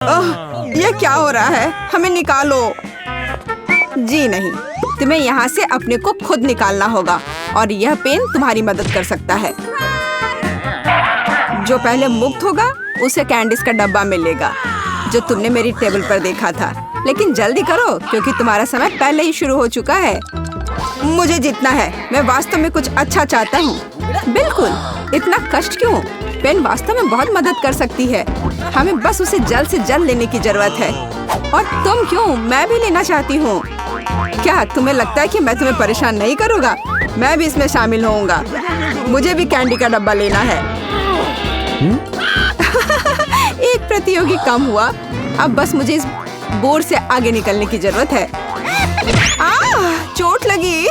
ये क्या हो रहा है? हमें निकालो। जी नहीं, तुम्हें यहाँ से अपने को खुद निकालना होगा और यह पेन तुम्हारी मदद कर सकता है। जो पहले मुक्त होगा उसे कैंडीज का डब्बा मिलेगा जो तुमने मेरी टेबल पर देखा था। लेकिन जल्दी करो क्योंकि तुम्हारा समय पहले ही शुरू हो चुका है। मुझे जीतना है। मैं वास्तव में कुछ अच्छा चाहता हूँ। बिल्कुल, इतना कष्ट क्यों? पेन वास्तव में बहुत मदद कर सकती है। हमें बस उसे जल्द से जल्द लेने की जरूरत है। और तुम क्यों? मैं भी लेना चाहती हूँ। क्या तुम्हें लगता है कि मैं तुम्हें परेशान नहीं करूँगा? मैं भी इसमें शामिल होऊंगा। मुझे भी कैंडी का डब्बा लेना है। एक प्रतियोगी कम हुआ। अब बस मुझे इस बोर्ड से आगे निकलने की जरूरत है। चोट लगी।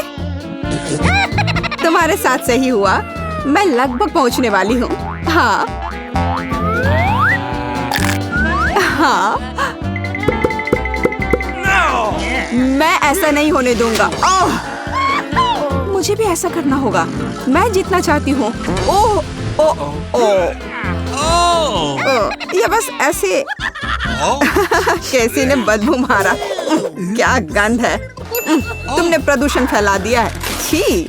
तुम्हारे साथ सही हुआ। मैं लगभग पहुंचने वाली हूँ। हाँ हाँ, मैं ऐसा नहीं होने दूंगा। मुझे भी ऐसा करना होगा। मैं जीतना चाहती हूँ। ओह ओह ओह, ये बस ऐसे। कैसी ने बदबू मारा। क्या गंध है। तुमने प्रदूषण फैला दिया है। छी,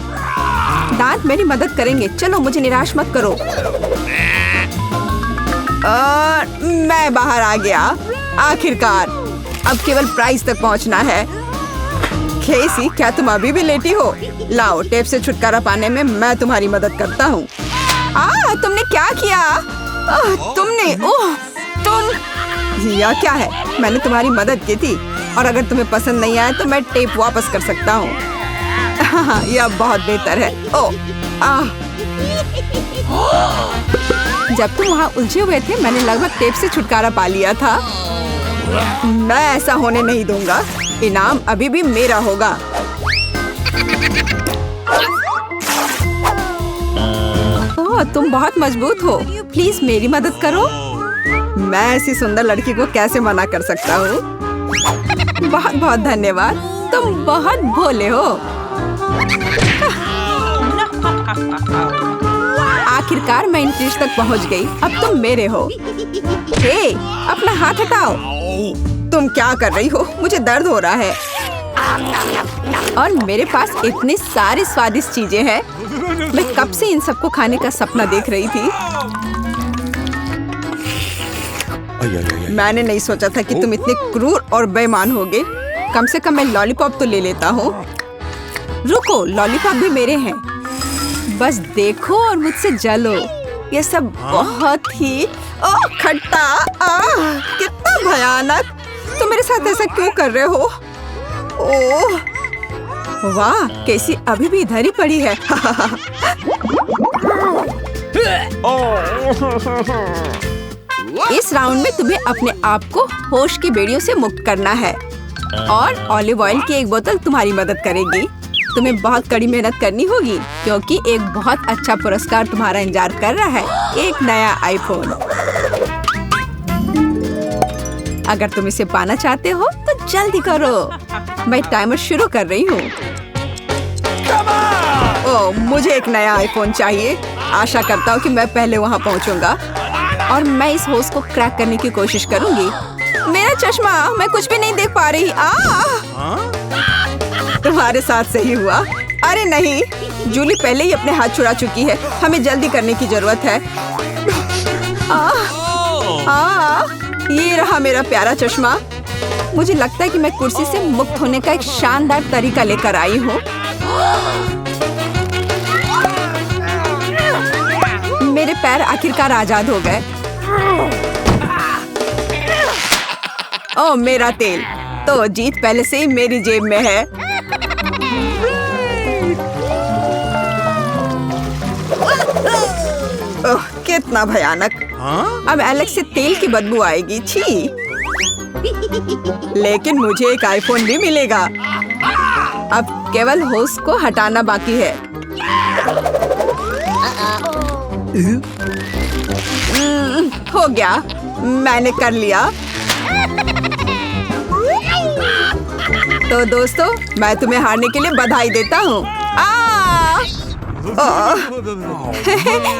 दांत मेरी मदद करेंगे। चलो, मुझे निराश मत करो। मैं बाहर आ गया। आखिरकार अब केवल प्राइज तक पहुंचना है। केसी, क्या तुम अभी भी लेटी हो? लाओ, टेप से छुटकारा पाने में मैं तुम्हारी मदद करता हूँ। तुमने क्या किया? तुमने तुम यह क्या है? मैंने तुम्हारी मदद की थी और अगर तुम्हें पसंद नहीं आया तो मैं टेप वापस कर सकता हूँ। यह बहुत बेहतर है। जब तुम वहाँ उलझे हुए थे मैंने लगभग टेप से छुटकारा पा लिया था। मैं ऐसा होने नहीं दूंगा। इनाम अभी भी मेरा होगा। तुम बहुत मजबूत हो। प्लीज मेरी मदद करो। मैं ऐसी सुंदर लड़की को कैसे मना कर सकता हूँ? बहुत बहुत धन्यवाद। तुम बहुत भोले हो। आखिरकार मैं इन क्रीज तक पहुँच गई। अब तुम मेरे हो। हे, अपना हाथ हटाओ। तुम क्या कर रही हो? मुझे दर्द हो रहा है। और मेरे पास इतनी सारी स्वादिष्ट चीजें हैं। मैं कब से इन सबको खाने का सपना देख रही थी। मैंने नहीं सोचा था कि तुम इतने क्रूर और बेईमान होगे। कम से कम मैं लॉलीपॉप तो ले लेता हूँ। रुको, लॉलीपॉप भी मेरे हैं। बस देखो और मुझसे जलो। ये सब बहुत ही खट्टा। कितना भयानक। तुम मेरे साथ ऐसा क्यों कर रहे हो? ओह वाह, कैसी अभी भी इधर ही पड़ी है। इस राउंड में तुम्हें अपने आप को होश की बेड़ियों से मुक्त करना है और ऑलिव ऑयल की एक बोतल तुम्हारी मदद करेगी। तुम्हें बहुत कड़ी मेहनत करनी होगी क्योंकि एक बहुत अच्छा पुरस्कार तुम्हारा इंतजार कर रहा है। एक नया आईफोन। अगर तुम इसे पाना चाहते हो तो जल्दी करो। मैं टाइमर शुरू कर रही हूँ। ओह, मुझे एक नया आईफोन चाहिए। आशा करता हूँ कि मैं पहले वहाँ पहुँचूंगा और मैं इस होश को क्रैक करने की कोशिश करूंगी। मेरा चश्मा, मैं कुछ भी नहीं देख पा रही। तुम्हारे साथ सही हुआ। अरे नहीं, जूली पहले ही अपने हाथ छुड़ा चुकी है। हमें जल्दी करने की जरूरत है। ये रहा मेरा प्यारा चश्मा। मुझे लगता है कि मैं कुर्सी से मुक्त होने का एक शानदार तरीका लेकर आई हूँ। मेरे पैर आखिरकार आजाद हो गए। ओह, मेरा तेल। तो जीत पहले से ही मेरी जेब में है। ओह, कितना भयानक। अब एलेक्स से तेल की बदबू आएगी। छी। लेकिन मुझे एक आईफोन भी मिलेगा। अब केवल होश को हटाना बाकी है। हो गया, मैंने कर लिया। तो दोस्तों, मैं तुम्हें हारने के लिए बधाई देता हूँ।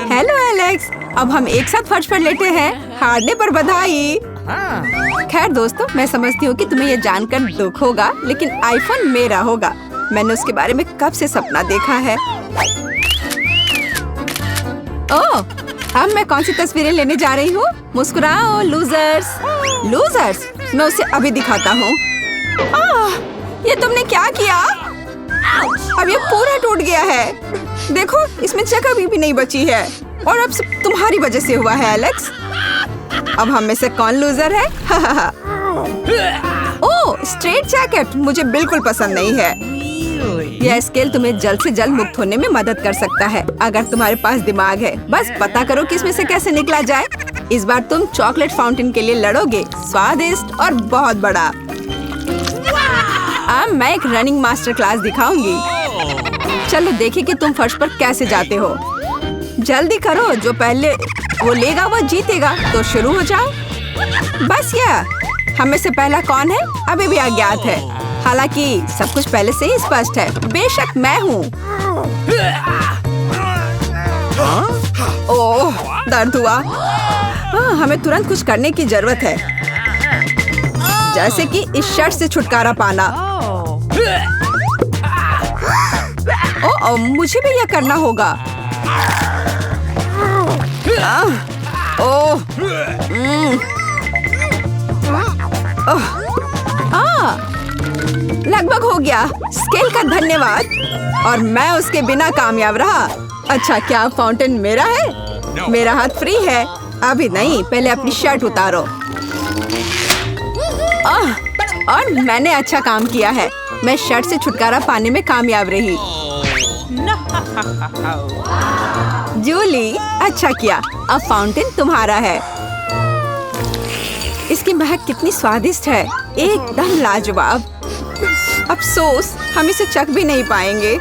हेलो एलेक्स, अब हम एक साथ फर्श पर लेटे हैं। हारने पर बधाई। खैर दोस्तों, मैं समझती हूँ कि तुम्हें ये जानकर दुख होगा, लेकिन आईफोन मेरा होगा। मैंने उसके बारे में कब से सपना देखा है। ओह, अब मैं कौन सी तस्वीरें लेने जा रही हूँ? मुस्कुराओ लूजर्स। लूजर्स? मैं उसे अभी दिखाता हूँ। ये तुमने क्या किया? अब ये पूरा टूट गया है। देखो, इसमें जगह भी नहीं बची है और अब सब तुम्हारी वजह से हुआ है एलेक्स। अब हम में से कौन लूजर है? ओह, स्ट्रेट जैकेट मुझे बिल्कुल पसंद नहीं है। यह स्केल तुम्हें जल्द से जल्द मुक्त होने में मदद कर सकता है, अगर तुम्हारे पास दिमाग है। बस पता करो कि इसमें से कैसे निकला जाए। इस बार तुम चॉकलेट फाउंटेन के लिए लड़ोगे, स्वादिष्ट और बहुत बड़ा। अब मैं एक रनिंग मास्टर क्लास दिखाऊंगी। चलो देखें कि तुम फर्श पर कैसे जाते हो। जल्दी करो, जो पहले वो लेगा वो जीतेगा। तो शुरू हो जाओ। बस यह, हम में से पहला कौन है अभी भी अज्ञात है। हालांकि सब कुछ पहले से ही स्पष्ट है। बेशक मैं हूँ। ओह, दर्द हुआ। हमें तुरंत कुछ करने की जरूरत है, जैसे कि इस शर्ट से छुटकारा पाना। ओह, मुझे भी यह करना होगा। ओह, लगभग हो गया। स्केल का धन्यवाद। और मैं उसके बिना कामयाब रहा। अच्छा, क्या फाउंटेन मेरा है? मेरा हाथ फ्री है। अभी नहीं, पहले अपनी शर्ट उतारो। और मैंने अच्छा काम किया है। मैं शर्ट से छुटकारा पाने में कामयाब रही। जूली, अच्छा किया। अब फाउंटेन तुम्हारा है। इसकी महक कितनी स्वादिष्ट है, एकदम लाजवाब। अफसोस, हम इसे चख भी नहीं पाएंगे।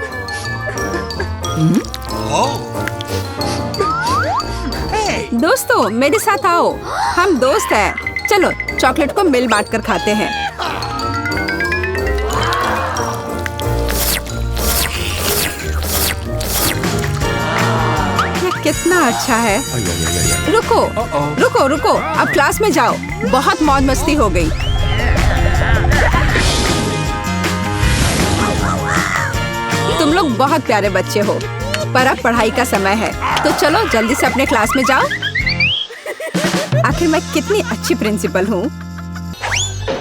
दोस्तों, मेरे साथ आओ। हम दोस्त हैं। चलो चॉकलेट को मिल बांट कर खाते हैं। ये कितना अच्छा है। रुको रुको रुको, अब क्लास में जाओ। बहुत मौज मस्ती हो गई। तुम लोग बहुत प्यारे बच्चे हो, पर अब पढ़ाई का समय है, तो चलो जल्दी से अपने क्लास में जाओ। आखिर मैं कितनी अच्छी प्रिंसिपल हूँ।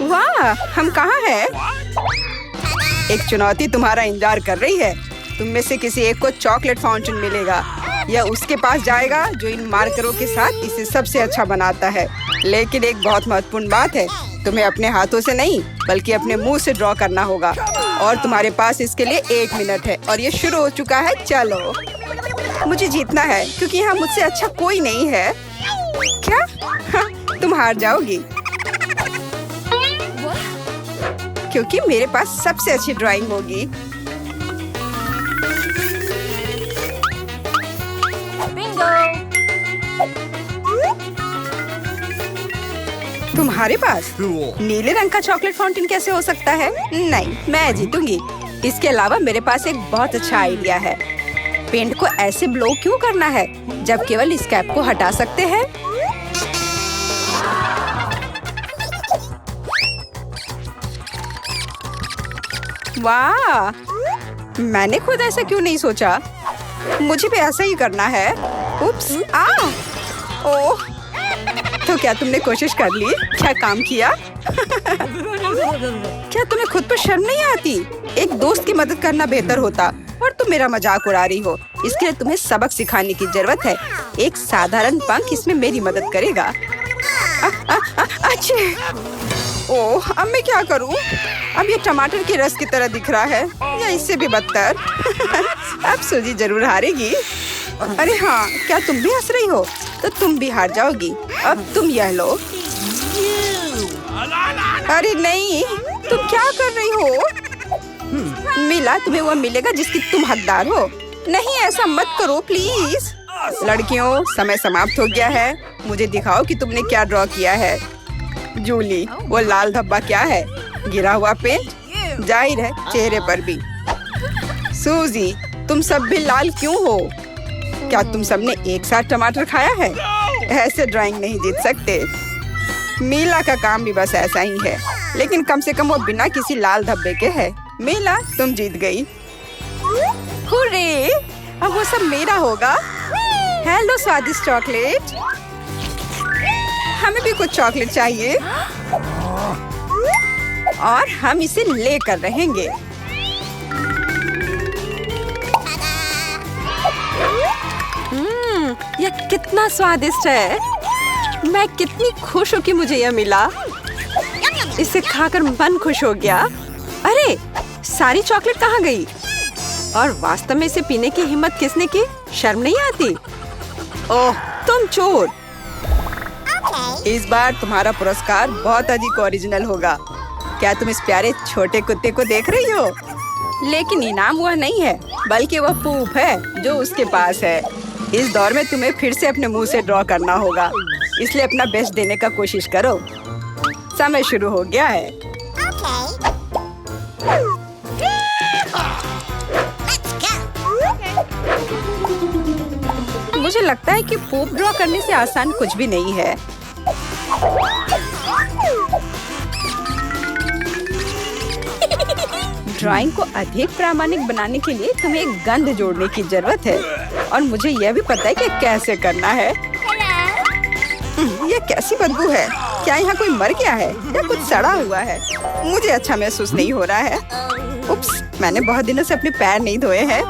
वाह, हम कहाँ हैं? एक चुनौती तुम्हारा इंतजार कर रही है। तुम में से किसी एक को चॉकलेट फाउंटेन मिलेगा। यह उसके पास जाएगा जो इन मार्करों के साथ इसे सबसे अच्छा बनाता है। लेकिन एक बहुत महत्वपूर्ण बात है, तुम्हें अपने हाथों से नहीं बल्कि अपने मुंह से ड्रॉ करना होगा। और तुम्हारे पास इसके लिए 1 मिनट है और ये शुरू हो चुका है। चलो, मुझे जीतना है क्योंकि यहाँ मुझसे अच्छा कोई नहीं है। क्या? हाँ, तुम हार जाओगी क्योंकि मेरे पास सबसे अच्छी ड्राइंग होगी। तुम्हारे पास नीले रंग का चॉकलेट फाउंटेन कैसे हो सकता है? नहीं, मैं जीतूंगी। इसके अलावा मेरे पास एक बहुत अच्छा आइडिया है। पेंट को ऐसे ब्लो क्यों करना है जब केवल इस कैप को हटा सकते हैं? वाह, मैंने खुद ऐसा क्यों नहीं सोचा। मुझे भी ऐसा ही करना है। उप्स, ओह, तो क्या तुमने कोशिश कर ली? क्या काम किया? क्या तुम्हें खुद पर शर्म नहीं आती? एक दोस्त की मदद करना बेहतर होता और तुम मेरा मजाक उड़ा रही हो। इसके लिए तुम्हें सबक सिखाने की जरूरत है। एक साधारण पंख इसमें मेरी मदद करेगा। अच्छे। ओह, अब मैं क्या करूं? अब ये टमाटर के रस की तरह दिख रहा है या इससे भी बदतर। अब सूजी जरूर हारेगी। अरे हाँ, क्या तुम भी हंस रही हो? तो तुम भी हार जाओगी। अब तुम यह लो। अरे नहीं, तुम क्या कर रही हो? मिला, तुम्हें वो मिलेगा जिसकी तुम हकदार हो। नहीं, ऐसा मत करो प्लीज। लड़कियों, समय समाप्त हो गया है। मुझे दिखाओ कि तुमने क्या ड्रॉ किया है। जूली, वो लाल धब्बा क्या है? गिरा हुआ पेंट? जाहिर है, चेहरे पर भी। सूजी, तुम सब भी लाल क्यों हो? क्या तुम सबने एक साथ टमाटर खाया है? ऐसे ड्राइंग नहीं जीत सकते। मीला का काम भी बस ऐसा ही है, लेकिन कम से कम वो बिना किसी लाल धब्बे के है। मीला, तुम जीत गई। हुर्रे! अब वो सब मेरा होगा। हेलो स्वादिष्ट चॉकलेट, हमें भी कुछ चॉकलेट चाहिए और हम इसे लेकर रहेंगे। यह कितना स्वादिष्ट है। मैं कितनी खुश हूँ कि मुझे यह मिला। इसे खाकर मन खुश हो गया। अरे, सारी चॉकलेट कहाँ गई? और वास्तव में इसे पीने की हिम्मत किसने की? शर्म नहीं आती? ओह, तुम चोर। इस बार तुम्हारा पुरस्कार बहुत अधिक ओरिजिनल होगा। क्या तुम इस प्यारे छोटे कुत्ते को देख रही हो? लेकिन इनाम वह नहीं है, बल्कि वह पूप है जो उसके पास है। इस दौर में तुम्हें फिर से अपने मुंह से ड्रॉ करना होगा, इसलिए अपना बेस्ट देने का कोशिश करो। समय शुरू हो गया है। मुझे लगता है कि पूप ड्रॉ करने से आसान कुछ भी नहीं है। ड्राइंग को अधिक प्रामाणिक बनाने के लिए तुम्हें एक गंध जोड़ने की जरूरत है, और मुझे यह भी पता है कि कैसे करना है। यह कैसी बदबू है? क्या यहाँ कोई मर गया है या कुछ सड़ा हुआ है? मुझे अच्छा महसूस नहीं हो रहा है। उप्स, मैंने बहुत दिनों से अपने पैर नहीं धोए हैं।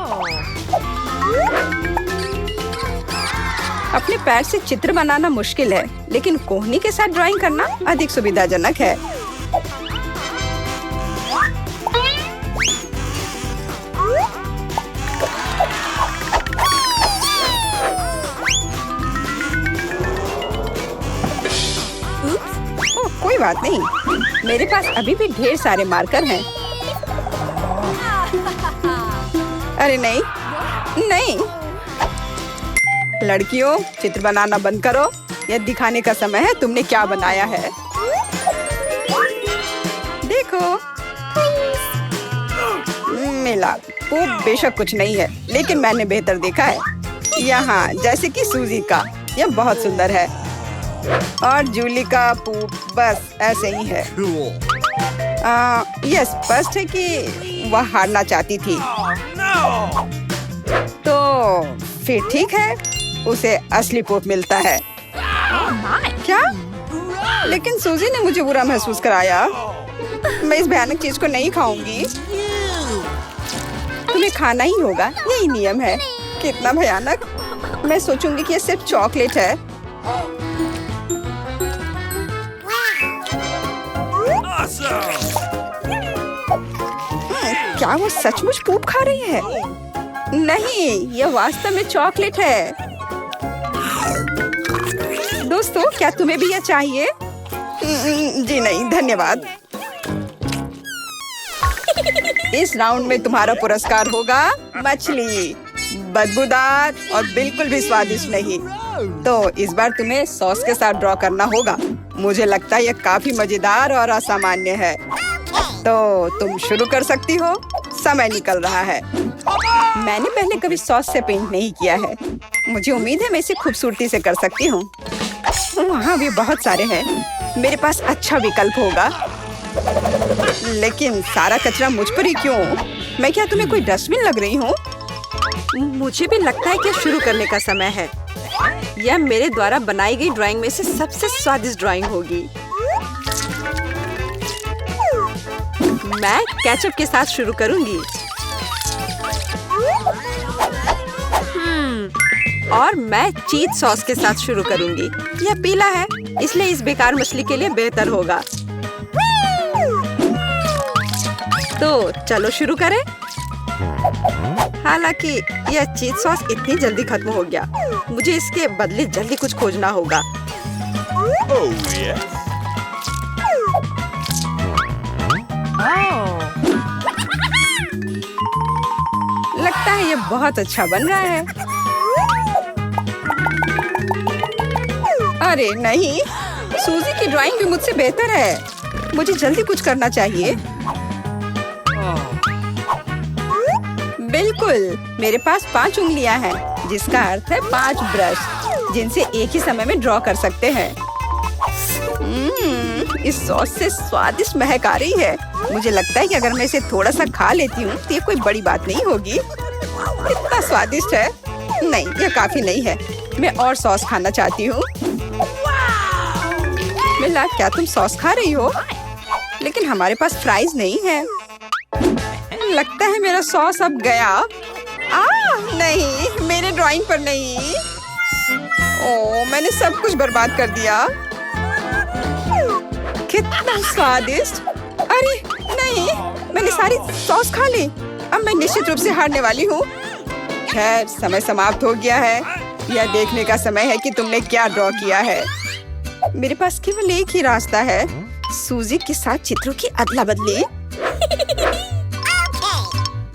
अपने पैर से चित्र बनाना मुश्किल है, लेकिन कोहनी के साथ ड्राइंग करना अधिक सुविधाजनक है। ओह, कोई बात नहीं, मेरे पास अभी भी ढेर सारे मार्कर हैं। अरे नहीं, नहीं। लड़कियों, चित्र बनाना बंद करो। यह दिखाने का समय है तुमने क्या बनाया है। देखो, मिला। वो बेशक कुछ नहीं है, लेकिन मैंने बेहतर देखा है। यहाँ जैसे कि सूजी का, यह बहुत सुंदर है। और जूली का पूप बस ऐसे ही है। यह स्पष्ट है कि वह हारना चाहती थी। तो फिर ठीक है, उसे असली पूप मिलता है। क्या? लेकिन सूजी ने मुझे बुरा महसूस कराया। मैं इस भयानक चीज को नहीं खाऊंगी। तुम्हें खाना ही होगा, यही नियम है। कितना भयानक। मैं सोचूंगी कि यह सिर्फ चॉकलेट है। क्या वो सचमुच पूप खा रही है? नहीं, यह वास्तव में चॉकलेट है। दोस्तों, क्या तुम्हें भी यह चाहिए? जी नहीं, धन्यवाद। इस राउंड में तुम्हारा पुरस्कार होगा मछली, बदबूदार और बिल्कुल भी स्वादिष्ट नहीं। तो इस बार तुम्हें सॉस के साथ ड्रॉ करना होगा। मुझे लगता है यह काफी मजेदार और असामान्य है। तो तुम शुरू कर सकती हो, समय निकल रहा है। मैंने पहले कभी सॉस से पेंट नहीं किया है। मुझे उम्मीद है मैं इसे खूबसूरती से कर सकती हूँ। वहाँ भी बहुत सारे हैं, मेरे पास अच्छा विकल्प होगा। लेकिन सारा कचरा मुझ पर ही क्यों? मैं क्या तुम्हें कोई डस्टबिन लग रही हूँ? मुझे भी लगता है कि शुरू करने का समय है। यह मेरे द्वारा बनाई गई ड्राइंग में से सबसे स्वादिष्ट ड्राइंग होगी। मैं केचप के साथ शुरू करूंगी। और मैं चीज सॉस के साथ शुरू करूंगी। यह पीला है, इसलिए इस बेकार मछली के लिए बेहतर होगा। तो चलो शुरू करें। हालांकि यह चीज सॉस इतनी जल्दी खत्म हो गया, मुझे इसके बदले जल्दी कुछ खोजना होगा। लगता है यह बहुत अच्छा बन रहा है। अरे नहीं, सूजी की ड्राइंग भी मुझसे बेहतर है। मुझे जल्दी कुछ करना चाहिए। बिल्कुल, मेरे पास 5 उंगलियां हैं, जिसका अर्थ है 5 ब्रश, जिनसे एक ही समय में ड्रॉ कर सकते हैं। इस सॉस से स्वादिष्ट महक आ रही है। मुझे लगता है कि अगर मैं इसे थोड़ा सा खा लेती हूँ तो ये कोई बड़ी बात नहीं होगी। इतना स्वादिष्ट है। नहीं, यह काफी नहीं है। मैं और सॉस खाना चाहती हूँ। मिला, क्या तुम सॉस खा रही हो? लेकिन हमारे पास फ्राइज नहीं है। लगता है मेरा सॉस अब गया। नहीं, मेरे ड्राइंग पर नहीं। ओह, मैंने सब कुछ बर्बाद कर दिया। कितना स्वादिष्ट। अरे नहीं, मैंने सारी सॉस खा ली। अब मैं निश्चित रूप से हारने वाली हूँ। खैर, समय समाप्त हो गया है। यह देखने का समय है कि तुमने क्या ड्रॉ किया है। मेरे पास केवल एक ही रास्ता है, सूजी के साथ चित्रों की अदला बदली।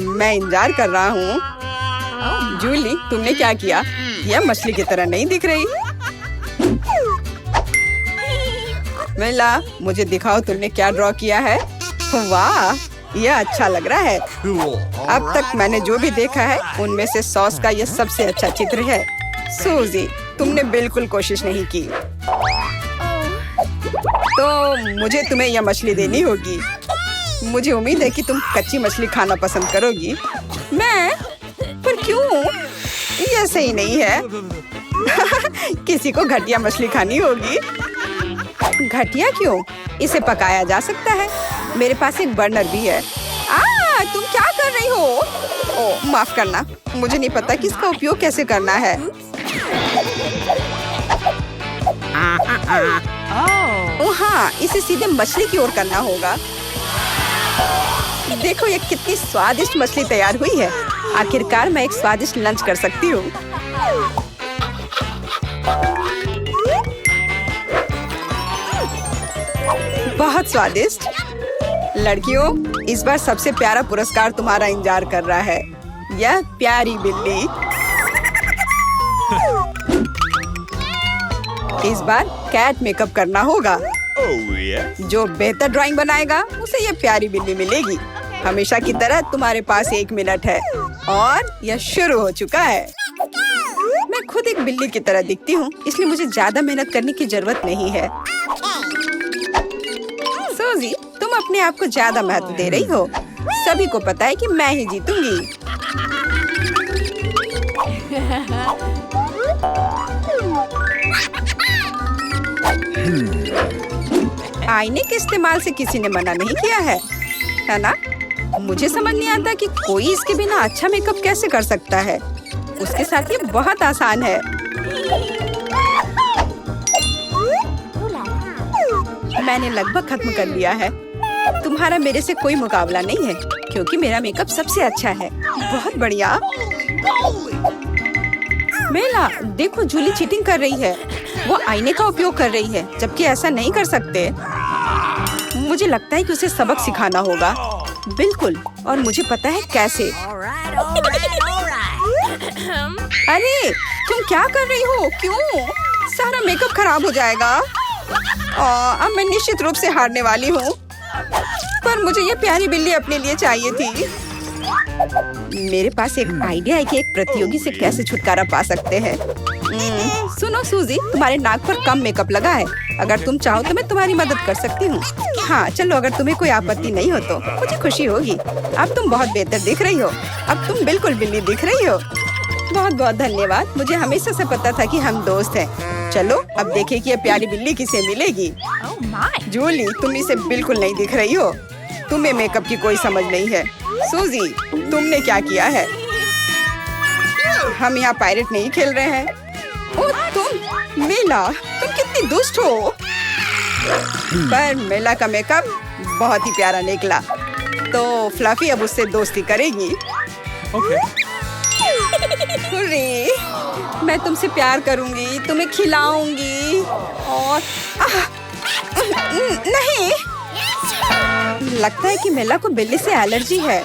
मैं इंतजार कर रहा हूँ। जूली, तुमने क्या किया? यह मछली की तरह नहीं दिख रही। मिला, मुझे दिखाओ तुमने क्या ड्रॉ किया है। वाह, यह अच्छा लग रहा है। अब तक मैंने जो भी देखा है उनमें से सॉस का यह सबसे अच्छा चित्र है। सूजी, तुमने बिल्कुल कोशिश नहीं की। तो मुझे तुम्हें यह मछली देनी होगी। मुझे उम्मीद है कि तुम कच्ची मछली खाना पसंद करोगी। मैं? पर क्यों? यह सही नहीं है। किसी को घटिया मछली खानी होगी। घटिया क्यों? इसे पकाया जा सकता है। मेरे पास एक बर्नर भी है। तुम क्या कर रही हो? ओह, माफ करना, मुझे नहीं पता कि इसका उपयोग कैसे करना है। ओह हाँ, इसे सीधे मछली की ओर करना होगा। देखो ये कितनी स्वादिष्ट मछली तैयार हुई है। आखिरकार मैं एक स्वादिष्ट लंच कर सकती हूँ। बहुत स्वादिष्ट। लड़कियों, इस बार सबसे प्यारा पुरस्कार तुम्हारा इंतजार कर रहा है। यह प्यारी बिल्ली। इस बार कैट मेकअप करना होगा। जो बेहतर ड्राइंग बनाएगा उसे यह प्यारी बिल्ली मिलेगी। हमेशा की तरह तुम्हारे पास 1 मिनट है और यह शुरू हो चुका है। मैं खुद एक बिल्ली की तरह दिखती हूँ, इसलिए मुझे ज्यादा मेहनत करने की जरूरत नहीं है। सूजी, तुम अपने आप को ज्यादा महत्व दे रही हो। सभी को पता है कि मैं ही जीतूंगी। आईने के इस्तेमाल से किसी ने मना नहीं किया है ना? मुझे समझ नहीं आता कि कोई इसके बिना अच्छा मेकअप कैसे कर सकता है। उसके साथ ये बहुत आसान है। मैंने लगभग खत्म कर लिया है। तुम्हारा मेरे से कोई मुकाबला नहीं है, क्योंकि मेरा मेकअप सबसे अच्छा है। बहुत बढ़िया। मेला, देखो जूली चीटिंग कर रही है। वो आईने का उपयोग कर रही है, जबकि ऐसा नहीं कर सकते। मुझे लगता है कि उसे सबक सिखाना होगा। बिल्कुल, और मुझे पता है कैसे। अरे, तुम क्या कर रही हो? क्यों? सारा मेकअप खराब हो जाएगा। अब मैं निश्चित रूप से हारने वाली हूँ। पर मुझे ये प्यारी बिल्ली अपने लिए चाहिए थी। मेरे पास एक आइडिया है कि एक प्रतियोगी से कैसे छुटकारा पा सकते हैं। सुनो सूजी, तुम्हारे नाक पर कम मेकअप लगा है। अगर तुम चाहो तो मैं तुम्हारी मदद कर सकती हूँ। हाँ चलो, अगर तुम्हें कोई आपत्ति नहीं हो तो मुझे खुशी होगी। अब तुम बहुत बेहतर दिख रही हो। अब तुम बिल्कुल बिल्ली दिख रही हो। बहुत बहुत धन्यवाद। मुझे हमेशा से पता था कि हम दोस्त हैं। चलो अब देखें कि ये प्यारी बिल्ली किसे मिलेगी। जूली, तुम इसे बिल्कुल नहीं दिख रही हो। तुम्हें मेकअप की कोई समझ नहीं है। सूजी, तुमने क्या किया है? हम यहाँ पायरेट नहीं खेल रहे हैं। ओह तुम, मेला, तुम कितनी दुष्ट हो। पर मेला का मेकअप बहुत ही प्यारा निकला। तो फ्लफी अब उससे दोस्ती करेगी। हुर्रे, मैं तुमसे प्यार करूंगी, तुम्हें खिलाऊंगी और नहीं। लगता है कि मेला को बिल्ली से एलर्जी है।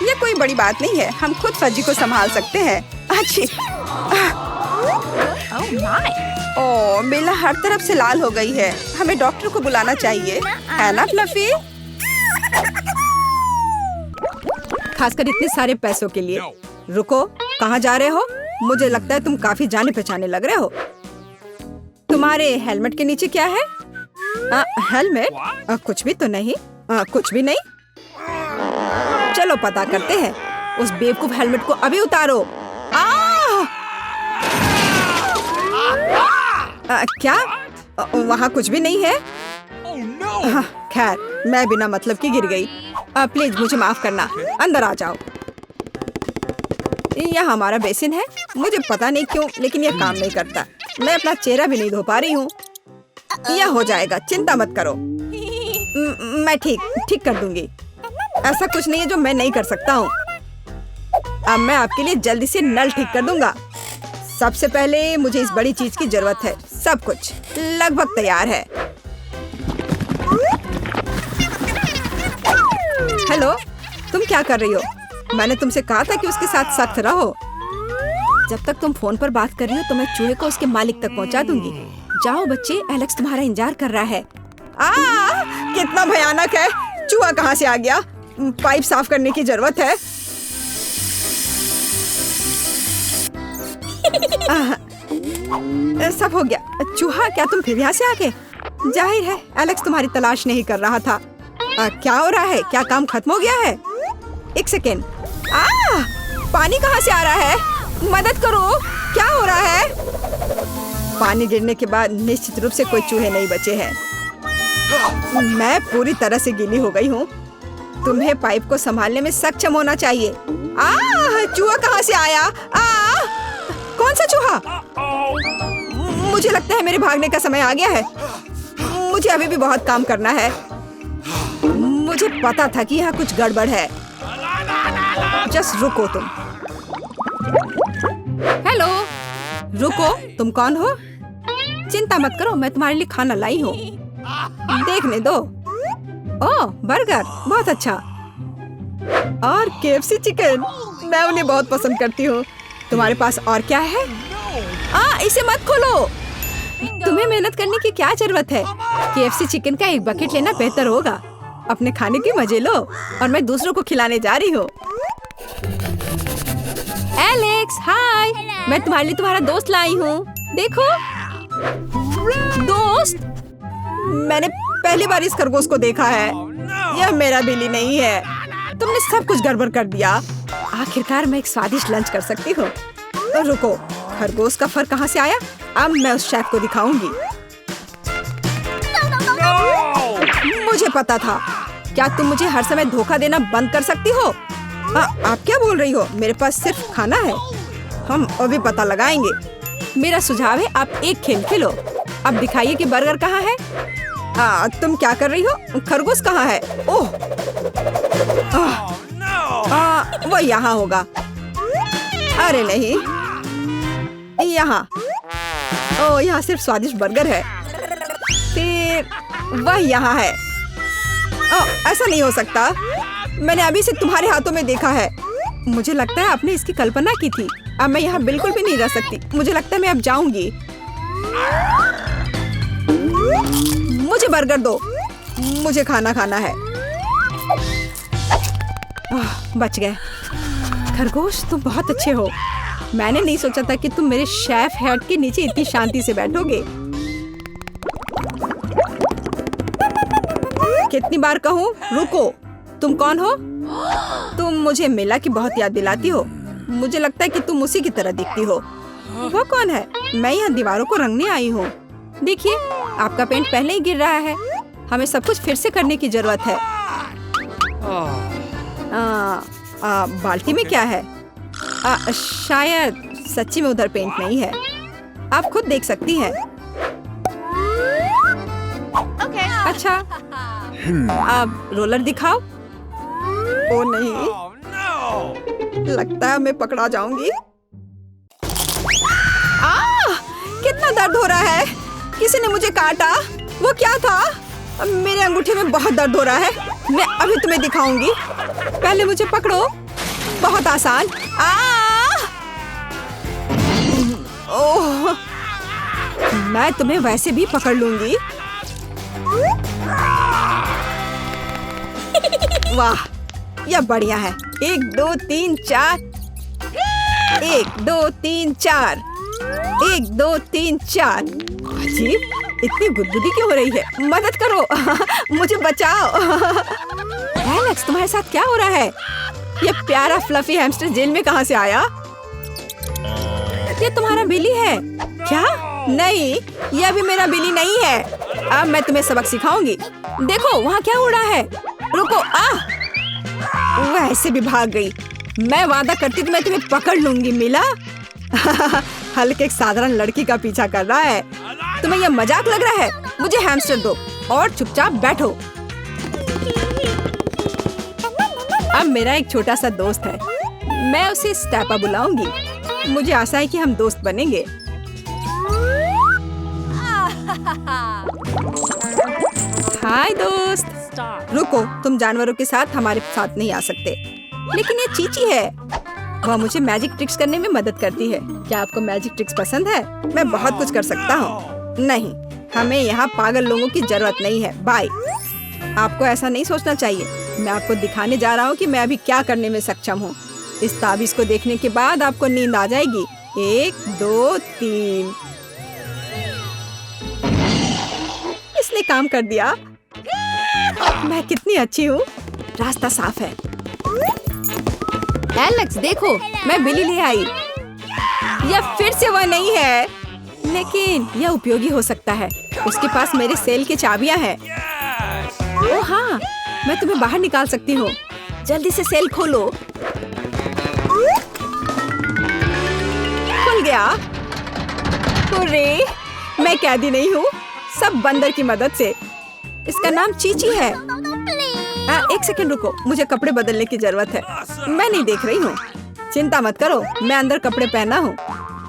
ये कोई बड़ी बात नहीं है, हम खुद फज्जी को संभाल सकते हैं। अच्छी। ओह, मेला हर तरफ से लाल हो गई है। हमें डॉक्टर को बुलाना चाहिए, है ना फ्लफी? खासकर इतने सारे पैसों के लिए। रुको, कहाँ जा रहे हो? मुझे लगता है तुम काफी जाने पहचाने लग रहे हो। तुम्हारे हेलमेट के नीचे क्या है? हेलमेट? कुछ भी तो नहीं। कुछ भी नहीं। चलो पता करते हैं। उस बेवकूफ हेलमेट को अभी उतारो। क्या? वहाँ कुछ भी नहीं है। खैर, मैं बिना मतलब की गिर गई। प्लीज मुझे माफ करना। अंदर आ जाओ। यह हमारा बेसिन है। मुझे पता नहीं क्यों, लेकिन यह काम नहीं करता। मैं अपना चेहरा भी नहीं धो पा रही हूँ। यह हो जाएगा, चिंता मत करो। मैं ठीक कर दूंगी। ऐसा कुछ नहीं है जो मैं नहीं कर सकता हूँ। अब मैं आपके लिए जल्दी से नल ठीक कर दूंगा। सबसे पहले मुझे इस बड़ी चीज की जरूरत है। सब कुछ लगभग तैयार है। हेलो, तुम क्या कर रही हो? मैंने तुमसे कहा था कि उसके साथ सख्त रहो। जब तक तुम फोन पर बात कर रही हो तो मैं चूहे को उसके मालिक तक पहुंचा दूंगी। जाओ बच्चे, एलेक्स तुम्हारा इंतजार कर रहा है। कितना भयानक है। चूहा कहाँ से आ गया? पाइप साफ करने की जरूरत है। सब हो गया। चूहा, क्या तुम फिर यहाँ से आ गए? जाहिर है एलेक्स तुम्हारी तलाश नहीं कर रहा था। क्या हो रहा है? क्या काम खत्म हो गया है? एक सेकेंड। पानी कहाँ से आ रहा है? मदद करो, क्या हो रहा है? पानी गिरने के बाद निश्चित रूप से कोई चूहे नहीं बचे हैं। मैं पूरी तरह से गीली हो गई हूँ। तुम्हें पाइप को संभालने में सक्षम होना चाहिए। चूहा कहाँ से आया? कौन सा चूहा? मुझे लगता है मेरे भागने का समय आ गया है। मुझे अभी भी बहुत काम करना है। मुझे पता था कि यहाँ कुछ गड़बड़ है। जस्ट रुको तुम। हेलो, रुको। तुम कौन हो? चिंता मत करो, मैं तुम्हारे लिए खाना लाई हूँ। देखने दो। ओह, बर्गर, बहुत अच्छा। और KFC चिकन, मैं उन्हें बहुत पसंद करती हूँ। तुम्हारे पास और क्या है? इसे मत खोलो। तुम्हें मेहनत करने की क्या जरूरत है? KFC चिकन का एक बकेट लेना बेहतर होगा। अपने खाने की मजे लो और मैं दूसरों को खिलाने जा रही हूँ। एलेक्स, हाय। मैं तुम्हारे लिए तुम्हारा दोस्त लाई हूँ। देखो। दोस्त? मैंने पहली बार इस खरगोश को देखा है। यह मेरा बिल्ली नहीं है। तुमने सब कुछ गड़बड़ कर दिया। आखिरकार मैं एक स्वादिष्ट लंच कर सकती हूँ। तो रुको, खरगोश का फर कहाँ से आया? अब मैं उस शेफ को दिखाऊंगी। मुझे पता था। क्या तुम मुझे हर समय धोखा देना बंद कर सकती हो? आप क्या बोल रही हो? मेरे पास सिर्फ खाना है। हम अभी पता लगाएंगे। मेरा सुझाव है आप एक खेल खेलो। अब दिखाइए कि बर्गर कहाँ है। तुम क्या कर रही हो? खरगोश कहाँ है? ओह, वो यहाँ होगा। अरे नहीं, यहाँ। ओह, यहाँ सिर्फ स्वादिष्ट बर्गर है। फिर वह यहाँ है। ऐसा नहीं हो सकता। मैंने अभी से तुम्हारे हाथों में देखा है। मुझे लगता है आपने इसकी कल्पना की थी। अब मैं यहाँ बिल्कुल भी नहीं रह सकती। मुझे लगता है मैं अब जाऊंगी। मुझे बर्गर दो। मुझे खाना खाना है। बच गए। खरगोश, तुम बहुत अच्छे हो। मैंने नहीं सोचा था कि तुम मेरे शेफ हेड के नीचे इतनी शांति से बैठोगे। कितनी बार कहूँ, रुको। तुम कौन हो? तुम मुझे मिला की बहुत याद दिलाती हो। मुझे लगता है कि तुम उसी की तरह दिखती हो। वो कौन है? मैं यहाँ दीवारों को रंगने आई हूँ। देखिए, आपका पेंट पहले ही गिर रहा है। हमें सब कुछ फिर से करने की जरूरत है। बाल्टी में क्या है? शायद सच्ची में उधर पेंट नहीं है। आप खुद देख सकती हैं। अच्छा, अब रोलर दिखाओ। ओ नहीं, लगता है मैं पकड़ा जाऊंगी। कितना दर्द हो रहा है। किसी ने मुझे काटा। वो क्या था? मेरे अंगूठे में बहुत दर्द हो रहा है। मैं अभी तुम्हें दिखाऊंगी। पहले मुझे पकड़ो। बहुत आसान। ओह, मैं तुम्हें वैसे भी पकड़ लूंगी। वाह, यह बढ़िया है। 1 2 3 4। 1 2 3 4। 1 2 3 4। अजीब, इतनी गुदगुदी क्यों हो रही है? मदद करो। मुझे बचाओ। एलेक्स, तुम्हारे साथ क्या हो रहा है? ये प्यारा फ्लफी हैमस्टर जेल में कहाँ से आया? ये तुम्हारा बिली है क्या? नहीं, ये भी मेरा बिली नहीं है। अब मैं तुम्हें सबक सिखाऊंगी। देखो वहाँ क्या उड़ा है। रुको। वह ऐसे भी भाग गई। मैं वादा करती तो मैं तुम्हें पकड़ लूंगी। मिला? हल्के एक साधारण लड़की का पीछा कर रहा है। तुम्हें यह मजाक लग रहा है? मुझे हैमस्टर दो और चुपचाप बैठो। अब मेरा एक छोटा सा दोस्त है। मैं उसे स्टेपा बुलाऊंगी। मुझे आशा है कि हम दोस्त बनेंगे। हाय दोस्त। रुको, तुम जानवरों के साथ हमारे साथ नहीं आ सकते। लेकिन ये चीची है। वह मुझे मैजिक ट्रिक्स करने में मदद करती है। क्या आपको मैजिक ट्रिक्स पसंद है? मैं बहुत कुछ कर सकता हूँ। नहीं, हमें यहाँ पागल लोगों की जरूरत नहीं है। बाय। आपको ऐसा नहीं सोचना चाहिए। मैं आपको दिखाने जा रहा हूँ कि मैं अभी क्या करने में सक्षम हूँ। इस ताबीज को देखने के बाद आपको नींद आ जाएगी। 1 2 3। इसने काम कर दिया। मैं कितनी अच्छी हूँ। रास्ता साफ है। एलेक्स देखो, मैं बिली ले आई। यह फिर से वह नहीं है, लेकिन यह उपयोगी हो सकता है। उसके पास मेरे सेल की चाबियां हैं। ओह हाँ, मैं तुम्हें बाहर निकाल सकती हूँ। जल्दी से सेल खोलो। खुल गया। अरे, मैं कैदी नहीं हूँ, सब बंदर की मदद से। इसका नाम चीची है। एक सेकंड रुको, मुझे कपड़े बदलने की जरूरत है। मैं नहीं देख रही हूँ। चिंता मत करो, मैं अंदर कपड़े पहना हूँ।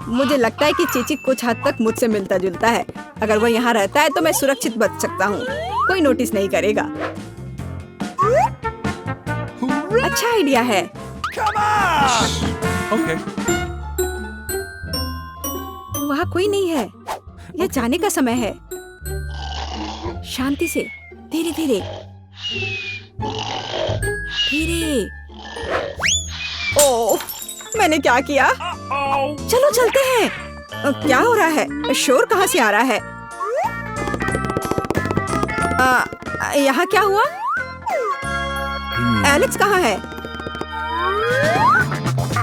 मुझे लगता है कि चीची कुछ हद तक मुझसे मिलता जुलता है। अगर वो यहाँ रहता है तो मैं सुरक्षित बच सकता हूँ। कोई नोटिस नहीं करेगा। अच्छा आइडिया है। Okay. वहाँ कोई नहीं है। यह जाने का समय है। शांति से, धीरे धीरे धीरे। ओह, मैंने क्या किया? चलो चलते हैं। क्या हो रहा है? शोर कहाँ से आ रहा है? यहाँ क्या हुआ? एलेक्स कहाँ है?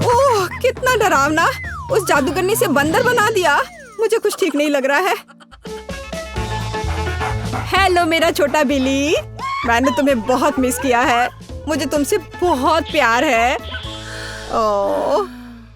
ओह, कितना डरावना। उस जादूगरनी से बंदर बना दिया। मुझे कुछ ठीक नहीं लग रहा है। हेलो मेरा छोटा बिली, मैंने तुम्हें बहुत मिस किया है। मुझे तुमसे बहुत प्यार है। ओह